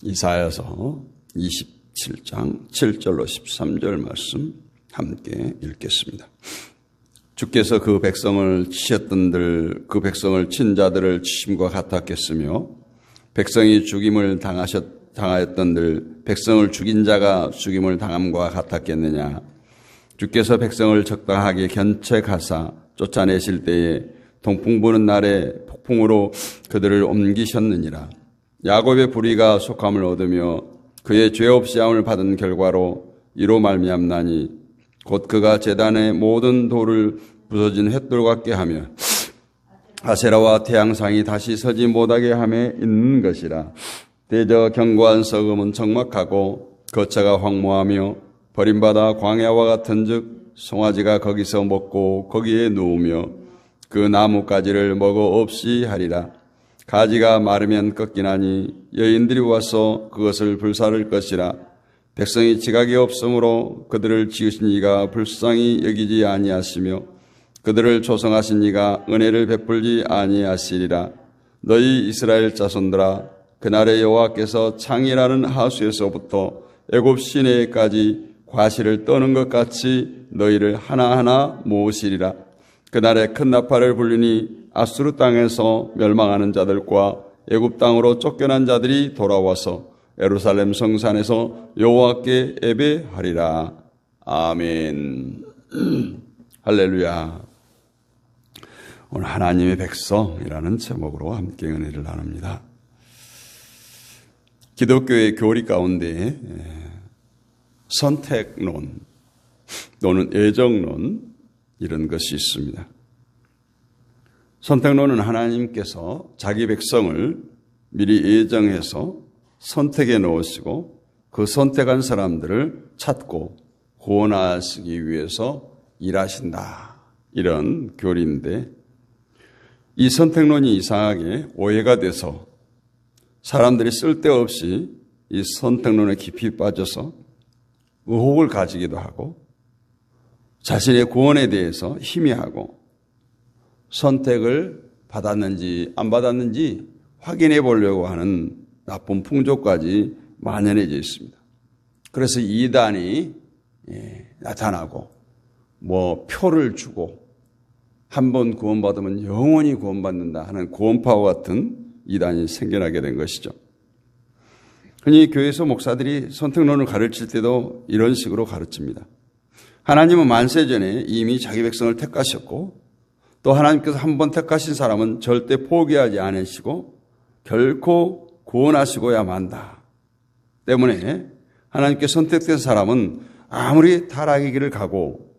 이사야서 27장 7절로 13절 말씀 함께 읽겠습니다. 주께서 그 백성을 치셨던들 그 백성을 친 자들을 치심과 같았겠으며 백성이 죽임을 당하였던들 백성을 죽인 자가 죽임을 당함과 같았겠느냐. 주께서 백성을 적당하게 견책하사 쫓아내실 때에 동풍 부는 날에 폭풍으로 그들을 옮기셨느니라. 야곱의 불의가 속함을 얻으며 그의 죄 없이 함을 받은 결과로 이로 말미암나니 곧 그가 제단의 모든 돌을 부서진 횃돌 같게 하며 아세라와 태양상이 다시 서지 못하게 함에 있는 것이라. 대저 견고한 서금은 적막하고 거처가 황무하며 버림받아 광야와 같은즉 송아지가 거기서 먹고 거기에 누우며 그 나뭇가지를 먹어 없이 하리라. 가지가 마르면 꺾이나니 여인들이 와서 그것을 불사를 것이라. 백성이 지각이 없으므로 그들을 지으신 이가 불쌍히 여기지 아니하시며 그들을 조성하신 이가 은혜를 베풀지 아니하시리라. 너희 이스라엘 자손들아, 그날에 여호와께서 창이라는 하수에서부터 애굽 시내까지 과실을 떠는 것 같이 너희를 하나하나 모으시리라. 그날에 큰 나팔을 불리니 아수르 땅에서 멸망하는 자들과 애굽 땅으로 쫓겨난 자들이 돌아와서 예루살렘 성산에서 여호와께 예배하리라. 아멘. 할렐루야. 오늘 하나님의 백성이라는 제목으로 함께 은혜를 나눕니다. 기독교의 교리 가운데 선택론 또는 애정론 이런 것이 있습니다. 선택론은 하나님께서 자기 백성을 미리 예정해서 선택해 놓으시고 그 선택한 사람들을 찾고 구원하시기 위해서 일하신다. 이런 교리인데 이 선택론이 이상하게 오해가 돼서 사람들이 쓸데없이 이 선택론에 깊이 빠져서 의혹을 가지기도 하고 자신의 구원에 대해서 희미하고 선택을 받았는지 안 받았는지 확인해 보려고 하는 나쁜 풍조까지 만연해져 있습니다. 그래서 이단이 나타나고 표를 주고 한 번 구원받으면 영원히 구원받는다 하는 구원파와 같은 이단이 생겨나게 된 것이죠. 흔히 교회에서 목사들이 선택론을 가르칠 때도 이런 식으로 가르칩니다. 하나님은 만세전에 이미 자기 백성을 택하셨고 또 하나님께서 한 번 택하신 사람은 절대 포기하지 않으시고 결코 구원하시고야 만다. 때문에 하나님께 선택된 사람은 아무리 타락의 길을 가고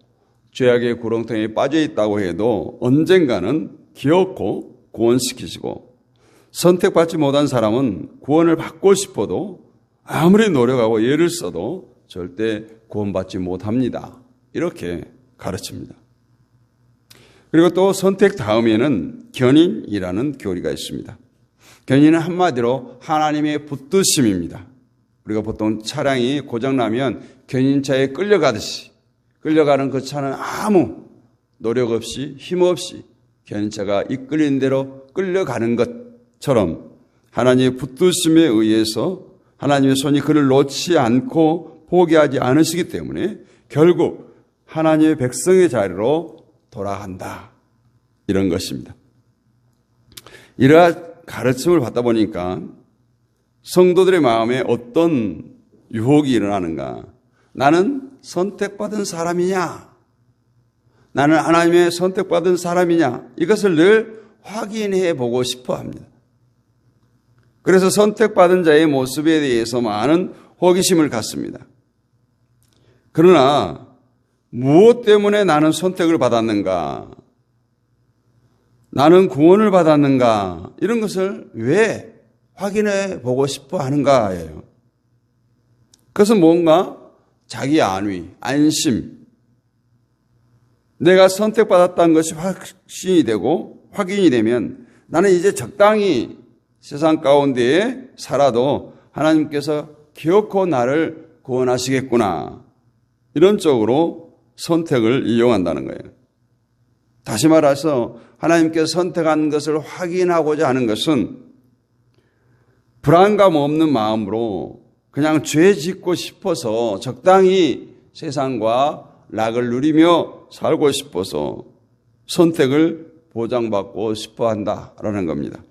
죄악의 구렁텅이에 빠져 있다고 해도 언젠가는 기어코 구원시키시고 선택받지 못한 사람은 구원을 받고 싶어도 아무리 노력하고 애를 써도 절대 구원받지 못합니다. 이렇게 가르칩니다. 그리고 또 선택 다음에는 견인이라는 교리가 있습니다. 견인은 한마디로 하나님의 붙드심입니다. 우리가 보통 차량이 고장나면 견인차에 끌려가듯이 끌려가는 그 차는 아무 노력 없이 힘 없이 견인차가 이끌리는 대로 끌려가는 것처럼 하나님의 붙드심에 의해서 하나님의 손이 그를 놓지 않고 포기하지 않으시기 때문에 결국 하나님의 백성의 자리로 돌아간다. 이런 것입니다. 이러한 가르침을 받다 보니까 성도들의 마음에 어떤 유혹이 일어나는가? 나는 선택받은 사람이냐? 나는 하나님의 선택받은 사람이냐? 이것을 늘 확인해 보고 싶어 합니다. 그래서 선택받은 자의 모습에 대해서 많은 호기심을 갖습니다. 그러나 무엇 때문에 나는 선택을 받았는가? 나는 구원을 받았는가? 이런 것을 왜 확인해 보고 싶어 하는가예요. 그것은 뭔가 자기 안위, 안심, 내가 선택받았다는 것이 확신이 되고 확인이 되면 나는 이제 적당히 세상 가운데에 살아도 하나님께서 기어코 나를 구원하시겠구나. 이런 쪽으로 선택을 이용한다는 거예요. 다시 말해서 하나님께서 선택한 것을 확인하고자 하는 것은 불안감 없는 마음으로 그냥 죄 짓고 싶어서 적당히 세상과 낙을 누리며 살고 싶어서 선택을 보장받고 싶어 한다라는 겁니다.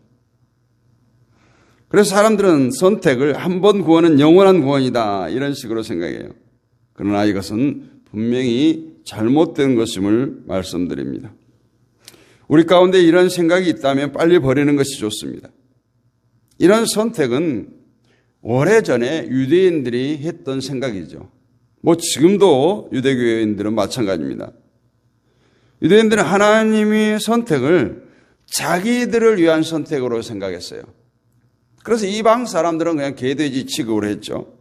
그래서 사람들은 선택을 한 번 구원은 영원한 구원이다 이런 식으로 생각해요. 그러나 이것은 분명히 잘못된 것임을 말씀드립니다. 우리 가운데 이런 생각이 있다면 빨리 버리는 것이 좋습니다. 이런 선택은 오래전에 유대인들이 했던 생각이죠. 지금도 유대교인들은 마찬가지입니다. 유대인들은 하나님의 선택을 자기들을 위한 선택으로 생각했어요. 그래서 이방 사람들은 그냥 개돼지 취급을 했죠.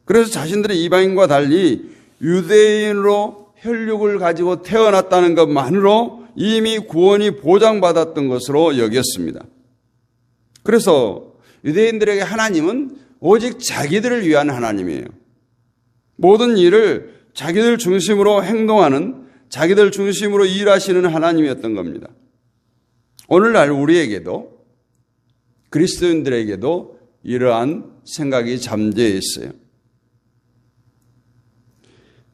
그래서 자신들의 이방인과 달리 유대인으로 혈육을 가지고 태어났다는 것만으로 이미 구원이 보장받았던 것으로 여겼습니다. 그래서 유대인들에게 하나님은 오직 자기들을 위한 하나님이에요. 모든 일을 자기들 중심으로 행동하는, 자기들 중심으로 일하시는 하나님이었던 겁니다. 오늘날 우리에게도, 그리스도인들에게도 이러한 생각이 잠재해 있어요.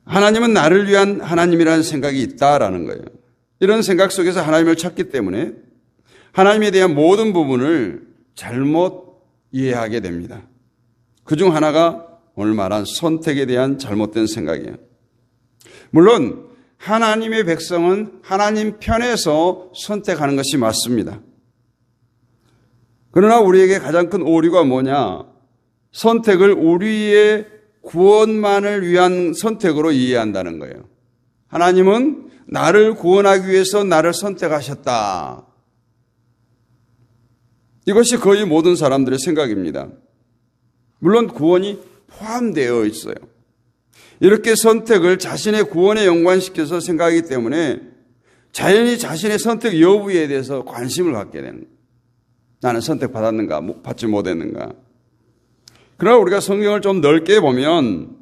하나님은 나를 위한 하나님이라는 생각이 있다라는 거예요. 이런 생각 속에서 하나님을 찾기 때문에 하나님에 대한 모든 부분을 잘못 이해하게 됩니다. 그중 하나가 오늘 말한 선택에 대한 잘못된 생각이에요. 물론 하나님의 백성은 하나님 편에서 선택하는 것이 맞습니다. 그러나 우리에게 가장 큰 오류가 뭐냐? 선택을 우리의 구원만을 위한 선택으로 이해한다는 거예요. 하나님은 나를 구원하기 위해서 나를 선택하셨다. 이것이 거의 모든 사람들의 생각입니다. 물론 구원이 포함되어 있어요. 이렇게 선택을 자신의 구원에 연관시켜서 생각하기 때문에 자연히 자신의 선택 여부에 대해서 관심을 갖게 되는 거예요. 나는 선택받았는가, 받지 못했는가. 그러나 우리가 성경을 좀 넓게 보면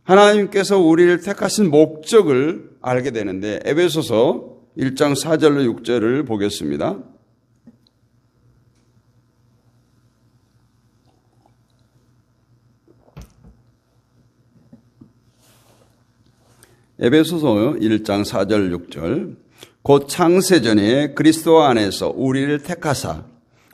하나님께서 우리를 택하신 목적을 알게 되는데 에베소서 1장 4절로 6절을 보겠습니다. 에베소서 1장 4절 6절 곧 창세전에 그리스도 안에서 우리를 택하사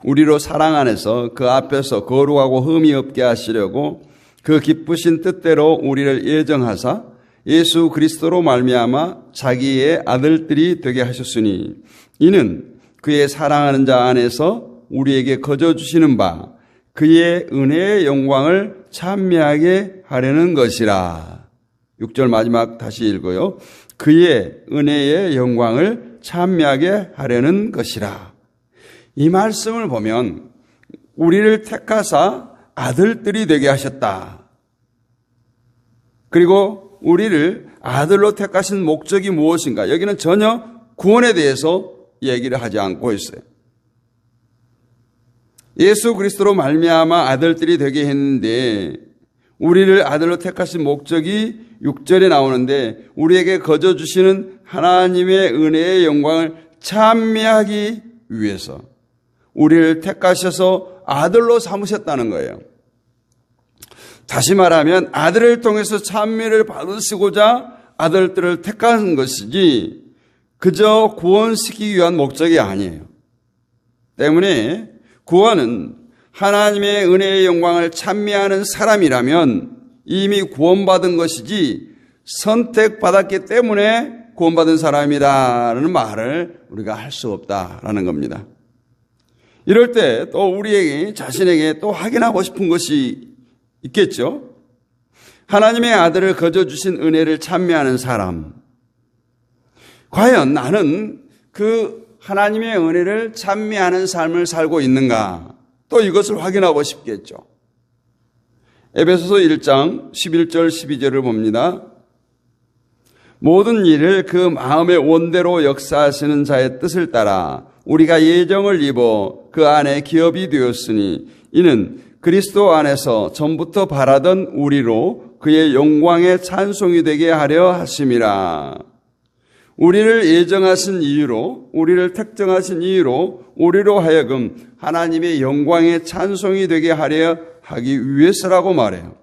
우리로 사랑 안에서 그 앞에서 거룩하고 흠이 없게 하시려고 그 기쁘신 뜻대로 우리를 예정하사 예수 그리스도로 말미암아 자기의 아들들이 되게 하셨으니 이는 그의 사랑하는 자 안에서 우리에게 거저 주시는 바 그의 은혜의 영광을 찬미하게 하려는 것이라. 6절 마지막 다시 읽어요. 그의 은혜의 영광을 찬미하게 하려는 것이라. 이 말씀을 보면 우리를 택하사 아들들이 되게 하셨다. 그리고 우리를 아들로 택하신 목적이 무엇인가? 여기는 전혀 구원에 대해서 얘기를 하지 않고 있어요. 예수 그리스도로 말미암아 아들들이 되게 했는데 우리를 아들로 택하신 목적이 6절에 나오는데 우리에게 거저 주시는 하나님의 은혜의 영광을 찬미하기 위해서 우리를 택하셔서 아들로 삼으셨다는 거예요. 다시 말하면 아들을 통해서 찬미를 받으시고자 아들들을 택한 것이지 그저 구원시키기 위한 목적이 아니에요. 때문에 구원은 하나님의 은혜의 영광을 찬미하는 사람이라면 이미 구원받은 것이지 선택받았기 때문에 구원받은 사람이라는 말을 우리가 할 수 없다라는 겁니다. 이럴 때 또 우리에게 자신에게 또 확인하고 싶은 것이 있겠죠. 하나님의 아들을 거저 주신 은혜를 찬미하는 사람. 과연 나는 그 하나님의 은혜를 찬미하는 삶을 살고 있는가? 또 이것을 확인하고 싶겠죠. 에베소서 1장 11절 12절을 봅니다. 모든 일을 그 마음의 원대로 역사하시는 자의 뜻을 따라 우리가 예정을 입어 그 안에 기업이 되었으니 이는 그리스도 안에서 전부터 바라던 우리로 그의 영광의 찬송이 되게 하려 하심이라. 우리를 예정하신 이유로, 우리를 택정하신 이유로 우리로 하여금 하나님의 영광의 찬송이 되게 하려 하기 위해서라고 말해요.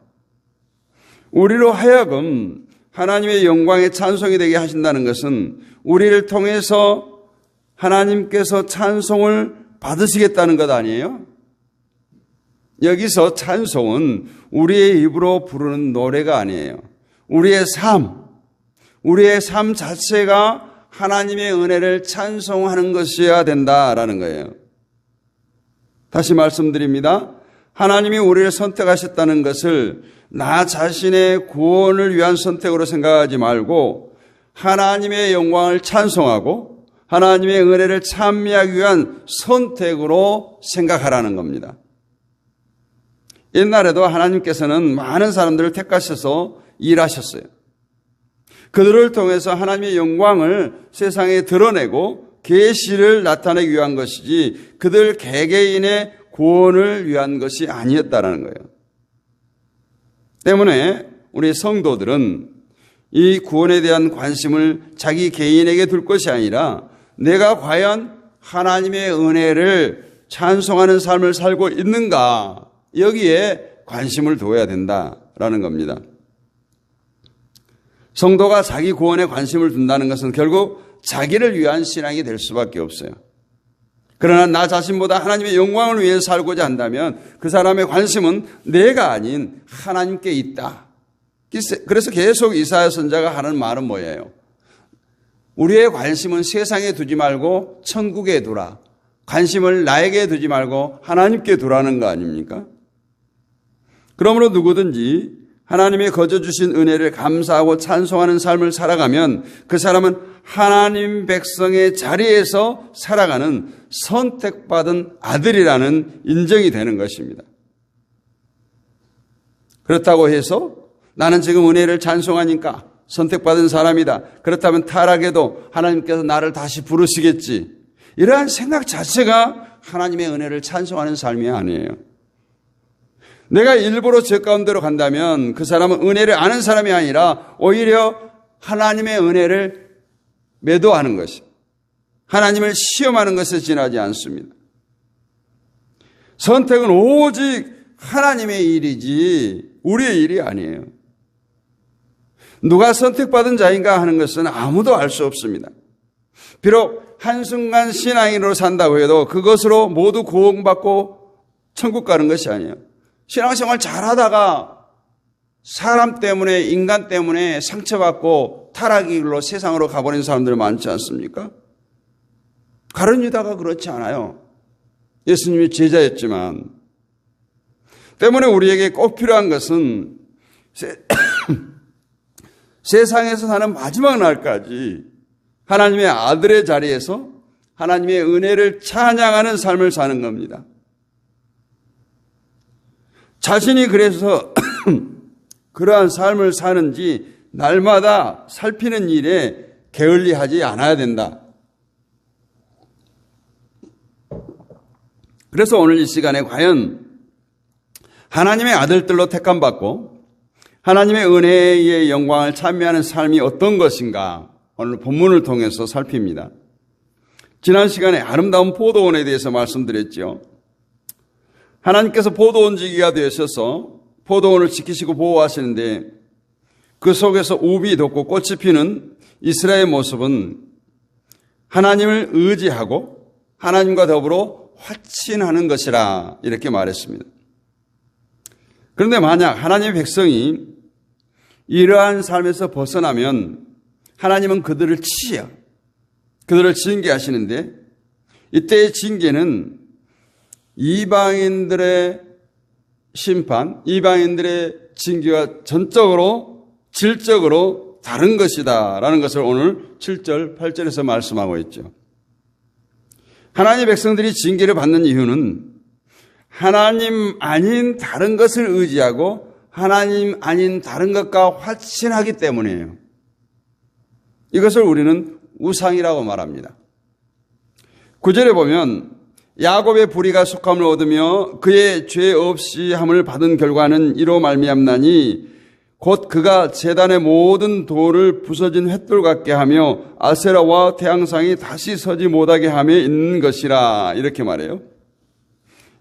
우리로 하여금 하나님의 영광의 찬송이 되게 하신다는 것은 우리를 통해서 하나님께서 찬송을 받으시겠다는 것 아니에요? 여기서 찬송은 우리의 입으로 부르는 노래가 아니에요. 우리의 삶 자체가 하나님의 은혜를 찬송하는 것이어야 된다라는 거예요. 다시 말씀드립니다. 하나님이 우리를 선택하셨다는 것을 나 자신의 구원을 위한 선택으로 생각하지 말고 하나님의 영광을 찬송하고 하나님의 은혜를 찬미하기 위한 선택으로 생각하라는 겁니다. 옛날에도 하나님께서는 많은 사람들을 택하셔서 일하셨어요. 그들을 통해서 하나님의 영광을 세상에 드러내고 계시를 나타내기 위한 것이지 그들 개개인의 구원을 위한 것이 아니었다라는 거예요. 때문에 우리 성도들은 이 구원에 대한 관심을 자기 개인에게 둘 것이 아니라 내가 과연 하나님의 은혜를 찬송하는 삶을 살고 있는가, 여기에 관심을 둬야 된다라는 겁니다. 성도가 자기 구원에 관심을 둔다는 것은 결국 자기를 위한 신앙이 될 수밖에 없어요. 그러나 나 자신보다 하나님의 영광을 위해 살고자 한다면 그 사람의 관심은 내가 아닌 하나님께 있다. 그래서 계속 이사야 선지자가 하는 말은 뭐예요? 우리의 관심은 세상에 두지 말고 천국에 두라. 관심을 나에게 두지 말고 하나님께 두라는 거 아닙니까? 그러므로 누구든지 하나님의 거저 주신 은혜를 감사하고 찬송하는 삶을 살아가면 그 사람은 하나님 백성의 자리에서 살아가는 선택받은 아들이라는 인정이 되는 것입니다. 그렇다고 해서 나는 지금 은혜를 찬송하니까 선택받은 사람이다. 그렇다면 타락해도 하나님께서 나를 다시 부르시겠지. 이러한 생각 자체가 하나님의 은혜를 찬송하는 삶이 아니에요. 내가 일부러 저 가운데로 간다면 그 사람은 은혜를 아는 사람이 아니라 오히려 하나님의 은혜를 매도하는 것이, 하나님을 시험하는 것에 지나지 않습니다. 선택은 오직 하나님의 일이지 우리의 일이 아니에요. 누가 선택받은 자인가 하는 것은 아무도 알 수 없습니다. 비록 한순간 신앙인으로 산다고 해도 그것으로 모두 구원받고 천국 가는 것이 아니에요. 신앙생활 잘하다가 사람 때문에, 인간 때문에 상처받고 타락의 길로 세상으로 가버린 사람들 많지 않습니까? 가룟 유다가 그렇지 않아요. 예수님이 제자였지만. 때문에 우리에게 꼭 필요한 것은 세상에서 사는 마지막 날까지 하나님의 아들의 자리에서 하나님의 은혜를 찬양하는 삶을 사는 겁니다. 자신이 그래서 그러한 삶을 사는지 날마다 살피는 일에 게을리하지 않아야 된다. 그래서 오늘 이 시간에 과연 하나님의 아들들로 택함받고 하나님의 은혜의 영광을 찬미하는 삶이 어떤 것인가 오늘 본문을 통해서 살핍니다. 지난 시간에 아름다운 포도원에 대해서 말씀드렸죠. 하나님께서 포도원지기가 되셔서 포도원을 지키시고 보호하시는데 그 속에서 우비 돋고 꽃이 피는 이스라엘의 모습은 하나님을 의지하고 하나님과 더불어 화친하는 것이라 이렇게 말했습니다. 그런데 만약 하나님의 백성이 이러한 삶에서 벗어나면 하나님은 그들을 치여, 그들을 징계하시는데 이때의 징계는 이방인들의 심판, 이방인들의 징계와 전적으로 질적으로 다른 것이다 라는 것을 오늘 7절, 8절에서 말씀하고 있죠. 하나님의 백성들이 징계를 받는 이유는 하나님 아닌 다른 것을 의지하고 하나님 아닌 다른 것과 화친하기 때문이에요. 이것을 우리는 우상이라고 말합니다. 9절에 보면 야곱의 불의가 속함을 얻으며 그의 죄 없이 함을 받은 결과는 이로 말미암나니 곧 그가 제단의 모든 돌을 부서진 횃돌 같게 하며 아세라와 태양상이 다시 서지 못하게 하며 있는 것이라. 이렇게 말해요.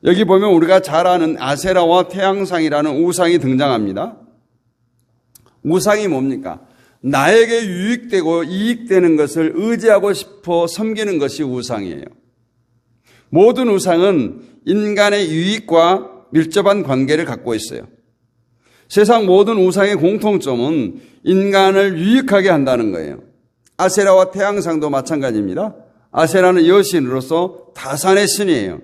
여기 보면 우리가 잘 아는 아세라와 태양상이라는 우상이 등장합니다. 우상이 뭡니까? 나에게 유익되고 이익되는 것을 의지하고 싶어 섬기는 것이 우상이에요. 모든 우상은 인간의 유익과 밀접한 관계를 갖고 있어요. 세상 모든 우상의 공통점은 인간을 유익하게 한다는 거예요. 아세라와 태양상도 마찬가지입니다. 아세라는 여신으로서 다산의 신이에요.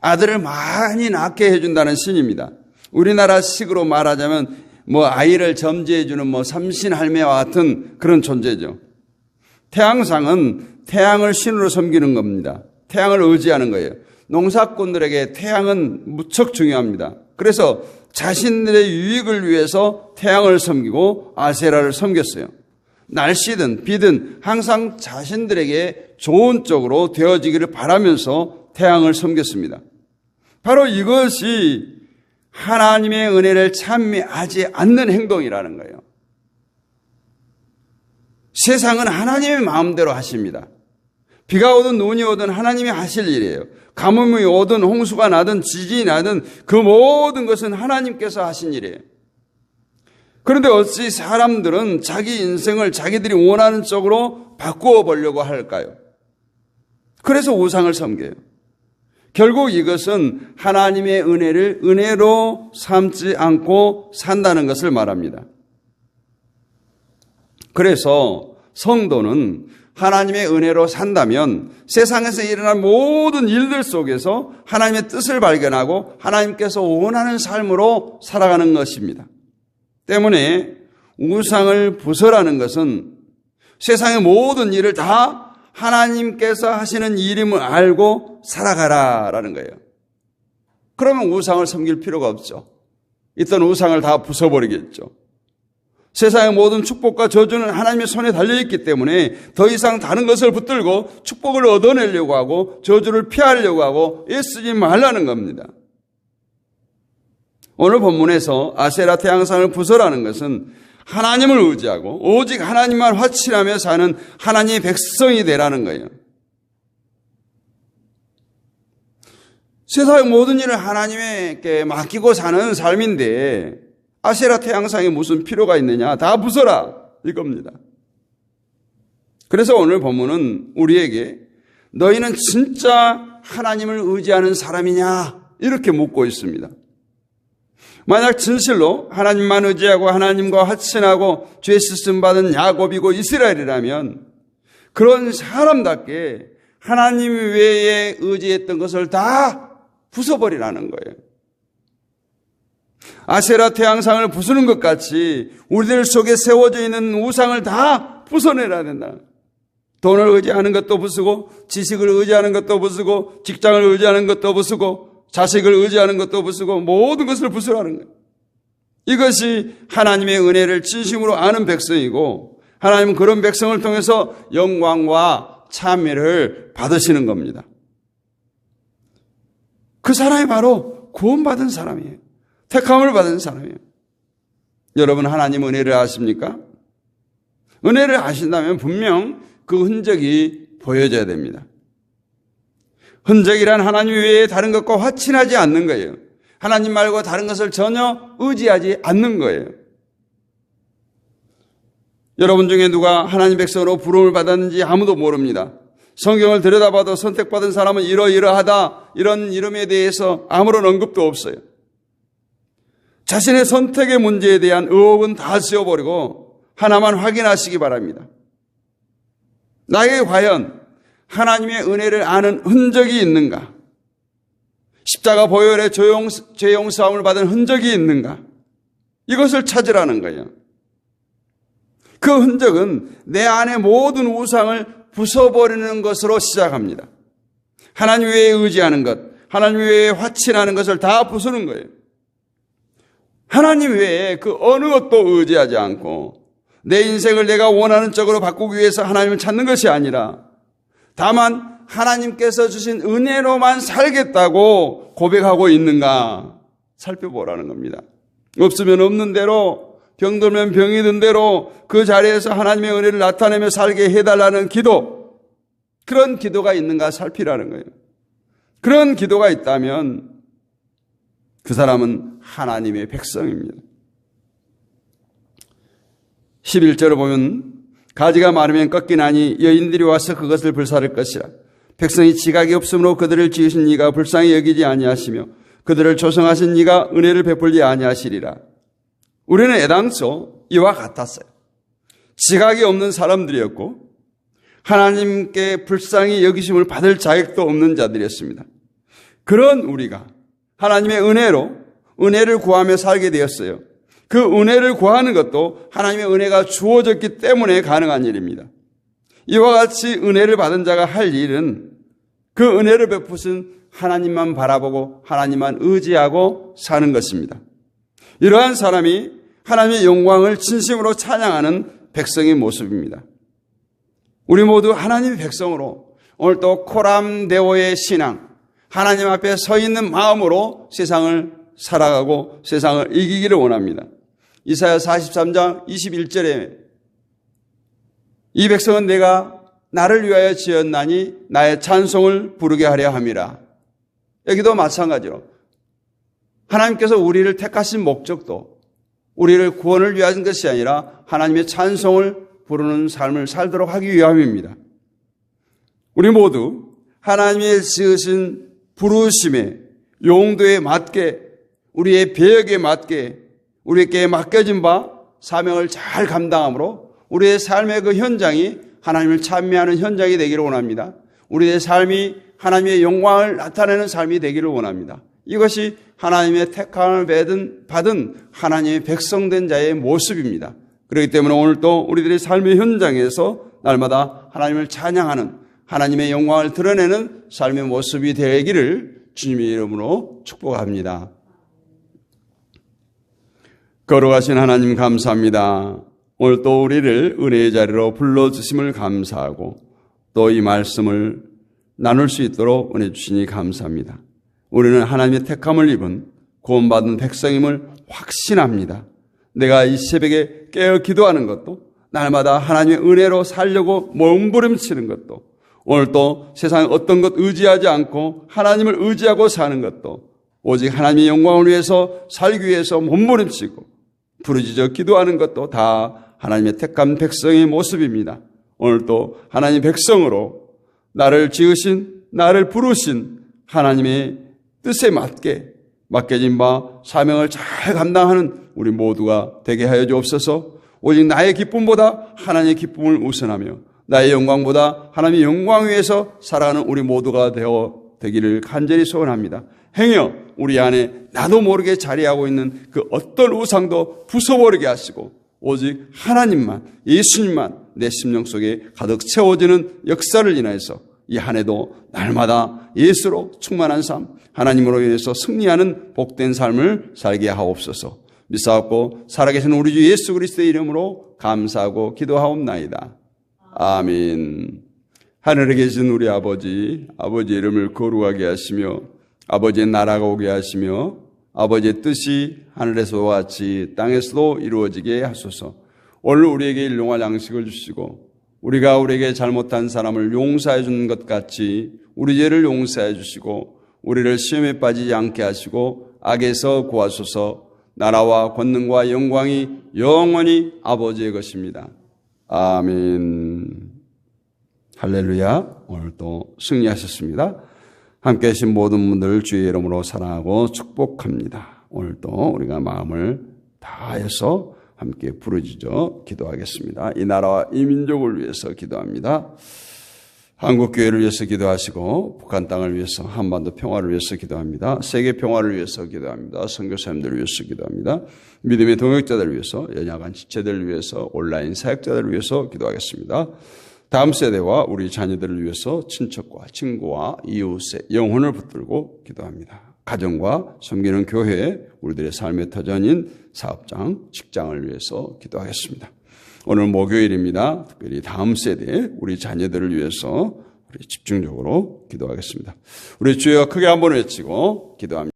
아들을 많이 낳게 해준다는 신입니다. 우리나라 식으로 말하자면 아이를 점지해주는 삼신할매와 같은 그런 존재죠. 태양상은 태양을 신으로 섬기는 겁니다. 태양을 의지하는 거예요. 농사꾼들에게 태양은 무척 중요합니다. 그래서 자신들의 유익을 위해서 태양을 섬기고 아세라를 섬겼어요. 날씨든 비든 항상 자신들에게 좋은 쪽으로 되어지기를 바라면서 태양을 섬겼습니다. 바로 이것이 하나님의 은혜를 찬미하지 않는 행동이라는 거예요. 세상은 하나님의 마음대로 하십니다. 비가 오든 눈이 오든 하나님이 하실 일이에요. 가뭄이 오든 홍수가 나든 지진이 나든 그 모든 것은 하나님께서 하신 일이에요. 그런데 어찌 사람들은 자기 인생을 자기들이 원하는 쪽으로 바꾸어 보려고 할까요? 그래서 우상을 섬겨요. 결국 이것은 하나님의 은혜를 은혜로 삼지 않고 산다는 것을 말합니다. 그래서 성도는 하나님의 은혜로 산다면 세상에서 일어난 모든 일들 속에서 하나님의 뜻을 발견하고 하나님께서 원하는 삶으로 살아가는 것입니다. 때문에 우상을 부설하는 것은 세상의 모든 일을 다 하나님께서 하시는 일임을 알고 살아가라라는 거예요. 그러면 우상을 섬길 필요가 없죠. 있던 우상을 다 부숴버리겠죠. 세상의 모든 축복과 저주는 하나님의 손에 달려있기 때문에 더 이상 다른 것을 붙들고 축복을 얻어내려고 하고 저주를 피하려고 하고 애쓰지 말라는 겁니다. 오늘 본문에서 아세라 태양상을 부설하는 것은 하나님을 의지하고 오직 하나님만 확신하며 사는 하나님의 백성이 되라는 거예요. 세상의 모든 일을 하나님께 맡기고 사는 삶인데 아세라 태양상에 무슨 필요가 있느냐? 다 부숴라 이겁니다. 그래서 오늘 본문은 우리에게 너희는 진짜 하나님을 의지하는 사람이냐? 이렇게 묻고 있습니다. 만약 진실로 하나님만 의지하고 하나님과 확신하고 죄 씻음 받은 야곱이고 이스라엘이라면 그런 사람답게 하나님 외에 의지했던 것을 다 부숴버리라는 거예요. 아세라 태양상을 부수는 것 같이 우리들 속에 세워져 있는 우상을 다 부숴내야 된다. 돈을 의지하는 것도 부수고 지식을 의지하는 것도 부수고 직장을 의지하는 것도 부수고 자식을 의지하는 것도 부수고 모든 것을 부수라는 거예요. 이것이 하나님의 은혜를 진심으로 아는 백성이고 하나님은 그런 백성을 통해서 영광과 찬미를 받으시는 겁니다. 그 사람이 바로 구원받은 사람이에요. 택함을 받은 사람이에요. 여러분 하나님 은혜를 아십니까? 은혜를 아신다면 분명 그 흔적이 보여져야 됩니다. 흔적이란 하나님 외에 다른 것과 확신하지 않는 거예요. 하나님 말고 다른 것을 전혀 의지하지 않는 거예요. 여러분 중에 누가 하나님 백성으로 부름을 받았는지 아무도 모릅니다. 성경을 들여다봐도 선택받은 사람은 이러이러하다 이런 이름에 대해서 아무런 언급도 없어요. 자신의 선택의 문제에 대한 의혹은 다 씌워버리고 하나만 확인하시기 바랍니다. 나에게 과연 하나님의 은혜를 아는 흔적이 있는가? 십자가 보혈의 죄 용서함을 받은 흔적이 있는가? 이것을 찾으라는 거예요. 그 흔적은 내 안의 모든 우상을 부숴버리는 것으로 시작합니다. 하나님 외에 의지하는 것, 하나님 외에 확신하는 것을 다 부수는 거예요. 하나님 외에 그 어느 것도 의지하지 않고 내 인생을 내가 원하는 쪽으로 바꾸기 위해서 하나님을 찾는 것이 아니라 다만 하나님께서 주신 은혜로만 살겠다고 고백하고 있는가 살펴보라는 겁니다. 없으면 없는 대로, 병들면 병이 든 대로 그 자리에서 하나님의 은혜를 나타내며 살게 해달라는 기도, 그런 기도가 있는가 살피라는 거예요. 그런 기도가 있다면 그 사람은 하나님의 백성입니다. 11절을 보면 가지가 마르면 꺾이나니 여인들이 와서 그것을 불사를 것이라. 백성이 지각이 없으므로 그들을 지으신 이가 불쌍히 여기지 아니하시며 그들을 조성하신 이가 은혜를 베풀지 아니하시리라. 우리는 애당초 이와 같았어요. 지각이 없는 사람들이었고 하나님께 불쌍히 여기심을 받을 자격도 없는 자들이었습니다. 그런 우리가 하나님의 은혜로 은혜를 구하며 살게 되었어요. 그 은혜를 구하는 것도 하나님의 은혜가 주어졌기 때문에 가능한 일입니다. 이와 같이 은혜를 받은 자가 할 일은 그 은혜를 베푸신 하나님만 바라보고 하나님만 의지하고 사는 것입니다. 이러한 사람이 하나님의 영광을 진심으로 찬양하는 백성의 모습입니다. 우리 모두 하나님의 백성으로 오늘 또 코람데오의 신앙, 하나님 앞에 서 있는 마음으로 세상을 살아가고 세상을 이기기를 원합니다. 이사야 43장 21절에 이 백성은 내가 나를 위하여 지었나니 나의 찬송을 부르게 하려 함이라. 여기도 마찬가지로 하나님께서 우리를 택하신 목적도 우리를 구원을 위한 것이 아니라 하나님의 찬송을 부르는 삶을 살도록 하기 위함입니다. 우리 모두 하나님의 지으신 부르심의 용도에 맞게 우리의 배역에 맞게 우리에게 맡겨진 바 사명을 잘 감당함으로 우리의 삶의 그 현장이 하나님을 찬미하는 현장이 되기를 원합니다. 우리의 삶이 하나님의 영광을 나타내는 삶이 되기를 원합니다. 이것이 하나님의 택함을 받은 하나님의 백성된 자의 모습입니다. 그렇기 때문에 오늘 또 우리들의 삶의 현장에서 날마다 하나님을 찬양하는 하나님의 영광을 드러내는 삶의 모습이 되기를 주님의 이름으로 축복합니다. 거룩하신 하나님 감사합니다. 오늘 또 우리를 은혜의 자리로 불러주심을 감사하고 또 이 말씀을 나눌 수 있도록 은혜 주시니 감사합니다. 우리는 하나님의 택함을 입은 구원받은 백성임을 확신합니다. 내가 이 새벽에 깨어 기도하는 것도 날마다 하나님의 은혜로 살려고 몸부림치는 것도 오늘 또 세상에 어떤 것 의지하지 않고 하나님을 의지하고 사는 것도 오직 하나님의 영광을 위해서 살기 위해서 몸부림치고 부르짖어 기도하는 것도 다 하나님의 택한 백성의 모습입니다. 오늘 또 하나님의 백성으로 나를 지으신 나를 부르신 하나님의 뜻에 맞게 맡겨진 바 사명을 잘 감당하는 우리 모두가 되게 하여 주옵소서. 오직 나의 기쁨보다 하나님의 기쁨을 우선하며 나의 영광보다 하나님의 영광 위에서 살아가는 우리 모두가 되기를 간절히 소원합니다. 행여 우리 안에 나도 모르게 자리하고 있는 그 어떤 우상도 부숴버리게 하시고 오직 하나님만, 예수님만 내 심령 속에 가득 채워지는 역사를 인하여서 이 한 해도 날마다 예수로 충만한 삶, 하나님으로 인해서 승리하는 복된 삶을 살게 하옵소서. 믿사옵고 살아계신 우리 주 예수 그리스도의 이름으로 감사하고 기도하옵나이다. 아멘. 하늘에 계신 우리 아버지, 아버지의 이름을 거룩하게 하시며 아버지의 나라가 오게 하시며 아버지의 뜻이 하늘에서와 같이 땅에서도 이루어지게 하소서. 오늘 우리에게 일용할 양식을 주시고 우리가 우리에게 잘못한 사람을 용서해 주는 것 같이 우리 죄를 용서해 주시고 우리를 시험에 빠지지 않게 하시고 악에서 구하소서. 나라와 권능과 영광이 영원히 아버지의 것입니다. 아멘. 할렐루야. 오늘 또 승리하셨습니다. 함께 하신 모든 분들을 주의 이름으로 사랑하고 축복합니다. 오늘 또 우리가 마음을 다해서 함께 부르짖어 기도하겠습니다. 이 나라와 이 민족을 위해서 기도합니다. 한국교회를 위해서 기도하시고 북한 땅을 위해서 한반도 평화를 위해서 기도합니다. 세계 평화를 위해서 기도합니다. 선교사님들을 위해서 기도합니다. 믿음의 동역자들을 위해서, 연약한 지체들을 위해서, 온라인 사역자들을 위해서 기도하겠습니다. 다음 세대와 우리 자녀들을 위해서 친척과 친구와 이웃의 영혼을 붙들고 기도합니다. 가정과 섬기는 교회, 우리들의 삶의 터전인 사업장, 직장을 위해서 기도하겠습니다. 오늘 목요일입니다. 특별히 다음 세대, 우리 자녀들을 위해서 우리 집중적으로 기도하겠습니다. 우리 주여 크게 한번 외치고 기도합니다.